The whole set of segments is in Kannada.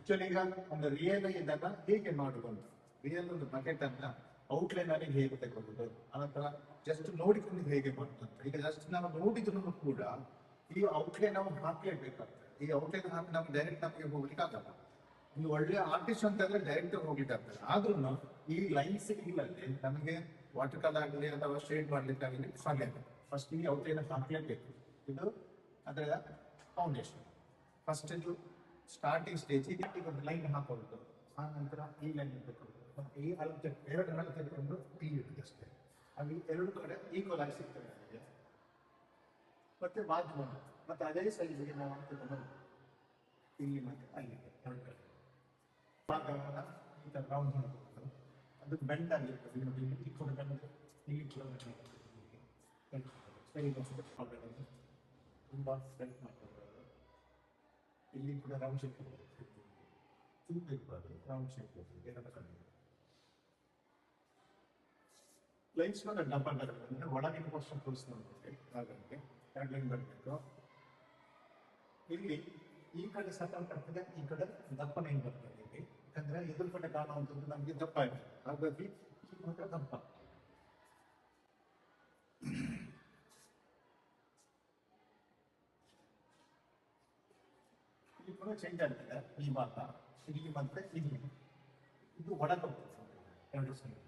ಆಕ್ಚುಲಿ ಈಗ ಒಂದು ರಿಯಲ್ ಇದನ್ನ ಹೇಗೆ ಮಾಡುವುದು, ರಿಯಲ್ ಒಂದು ಬಕೆಟ್ ಅನ್ನ ಔಟ್ಲೈನ್ ಅಲ್ಲಿ ಹೇಗೆ ತಗೊಳ್ಳುದು, ಆನಂತರ ಜಸ್ಟ್ ನೋಡಿಕೊಂಡು ಹೇಗೆ ಮಾಡುದು. ಈಗ ಜಸ್ಟ್ ನಾವು ನೋಡಿದ್ರು ಕೂಡ ಈ ಔಟ್ಲೈನ್ ನಾವು ಹಾಕ್ಲೇಬೇಕಾಗ್ತದೆ. ಈ ಔಟ್ಲೈನ್ ಹಾಕಿ ನಮ್ಗೆ ಡೈರೆಕ್ಟ್ ನಮಗೆ ಹೋಗ್ಲಿಕ್ಕೆ ಆಗಲ್ಲ. ನೀವು ಒಳ್ಳೆ ಆರ್ಟಿಸ್ಟ್ ಅಂತಂದ್ರೆ ಡೈರೆಕ್ಟ್ ಹೋಗ್ಲಿಕ್ಕೆ ಆಗ್ತದೆ. ಆದ್ರೂ ಈ ಲೈನ್ಸ್ ಇಲ್ಲದೆ ನಮಗೆ ವಾಟರ್ ಕಲರ್ ಆಗಲಿ ಅಥವಾ ಶೇಡ್ ಮಾಡ್ಲಿಕ್ಕೆ ಆಗಲಿ ಸಾಧ್ಯ ಆಗುತ್ತೆ. ಫಸ್ಟ್ ಈ ಔಟ್ಲೈನ್ ಹಾಕ್ಲೇಬೇಕು. ಇದು ಅದರ ಫೌಂಡೇಶನ್. ಫಸ್ಟ್ ಇದು ಸ್ಟಾರ್ಟಿಂಗ್ ಸ್ಟೇಜ್. ಈಗ ಒಂದು ಲೈನ್ ಹಾಕೊಳ್ಳೋದು, ಆ ನಂತರ ಈ ಲೈನ್ ತೆಗೆದುಕೊಳ್ಳೋದು, ಮತ್ತೆ ಈ ಎರಡು ಹಣ ತೆಗೆದುಕೊಂಡು ಈ ಇಡುತ್ತೆ ಅಷ್ಟೇ. ಅಲ್ಲಿ ಎರಡು ಕಡೆ ಈಕ್ವಲ್ ಆಗಿ ಸಿಗ್ತದೆ ನಮಗೆ. ಮತ್ತೆ ವಾದ್ ಮಾಡೋದು, ಮತ್ತೆ ಅದೇ ಸೈಜ್ಗೆ ನಾವು ತೆಗೆದುಕೊಂಡು ಇಲ್ಲಿ ಮತ್ತೆ ಅಲ್ಲಿಗೆ ಎರಡು ಕಡೆ ಭಾಗವನ್ನು ಈ ಥರ ರೌಂಡ್ ಮಾಡ್ಬೋದು. ಅದು ಬೆಂಡ್ ಆಗಿರ್ತದೆ. ನೋಡಿ ಇಲ್ಲಿ ಕೂಡ ಬೆಂಡ್, ಇಲ್ಲಿ ಕೂಡ ಸರಿ ತುಂಬ ಬೆಂಡ್ ಮಾಡ್ಬೋದು. ಇಲ್ಲಿ ಕೂಡ ರೌಂಡ್ ಶೇಪ್ ಚೂಪ್ ಇರ್ಬಾರ್ದು, ರೌಂಡ್ ಶೇಪ್ ಏನಾದ್ರು ಕಡಿಮೆ ಲೈನ್ಸ್ ಮೇಲೆ ಡಬ್ಬಲ್ ಬರುತ್ತೆ. ಒಳಗಿನ ಪೋರ್ಷನ್ ತೋರಿಸ್ತಾರೆ. ಹಾಗಾಗಿ ಎರಡು ಲೈನ್ ಬರಬೇಕು. ಇಲ್ಲಿ ಈ ಕಡೆ ಸಣ್ಣ ಬರ್ತದೆ, ಈ ಕಡೆ ದಪ್ಪ ಲೈನ್ ಬರ್ತದೆ. ಇಲ್ಲಿ ಯಾಕಂದ್ರೆ ಎದುರು ಕಡೆ ಕಾಣುವಂಥದ್ದು ನಮಗೆ ದಪ್ಪ ಇದೆ, ಹಾಗಾಗಿ ಈ ಮಾತ್ರ ದಪ್ಪ. ಇಲ್ಲಿ ಕೂಡ ಚೇಂಜ್ ಆಗ್ತದೆ. ಈ ಭಾಗ ಇಲ್ಲಿ ಮತ್ತೆ ಇಲ್ಲಿ ಇದು ಒಳಗೆ ಎರಡು ಸೈಡ್.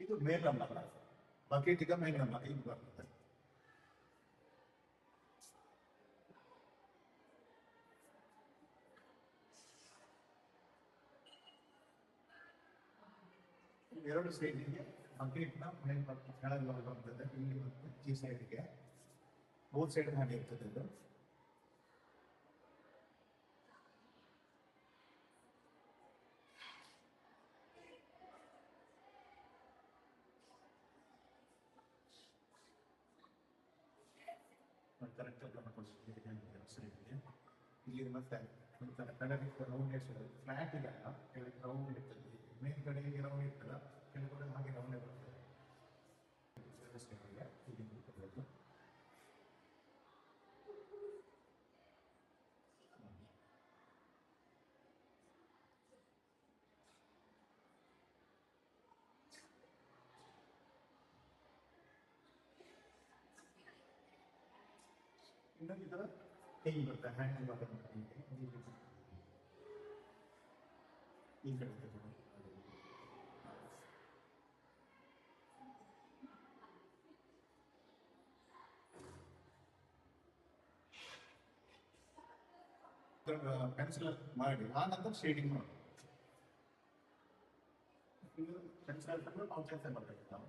ಇದು ಮೇಲ್ನಂಬ ಬಕೆಟ್, ಈಗ ಮೇಲ್ನಂಬ ಇದು ಬರ್ತದೆ. ಎರಡು ಸೈಡ್ಗೆ ಬಕೆಟ್ನ ಮೇಲ್ ಕೆಳಗೆ ಬರ್ತದೆ. ಇಲ್ಲಿ ಮತ್ತೆ ಈ ಸೈಡ್ಗೆ ಬೋತ್ ಸೈಡ್ ಹಾಗೆ ಇರ್ತದೆ. ಇದು ಕರೆಕ್ಟ್ ಇಲ್ಲಿ ಮತ್ತೆ ಕೆಳಗೆ ರೌಂಡ್ ಫ್ಲಾಟ್ ಇದೆ, ಕೆಳಗೆ ರೌಂಡ್ ಇರ್ತದೆ. ಮೇಲ್ ಕಡೆ ರೌಂಡ್ ಇರ್ತದ, ಕೆಳಗಡೆ ಹಾಗೆ ರೌಂಡ್ ಬರ್ತದೆ. ಇನ್ನೊಂದು ಈ ಥರ ಕೈ ಬರ್ತದೆ, ಹ್ಯಾಂಡ್ ಬರ್ತದೆ. ಈ ಕಡೆ ಪೆನ್ಸಿಲ್ ಮಾಡಿ ಆ ನಂತರ ಶೇಡಿಂಗ್ ಮಾಡಿ ಪೆನ್ಸಿಲ್ ಮಾಡ್ಬೇಕು ನಾವು.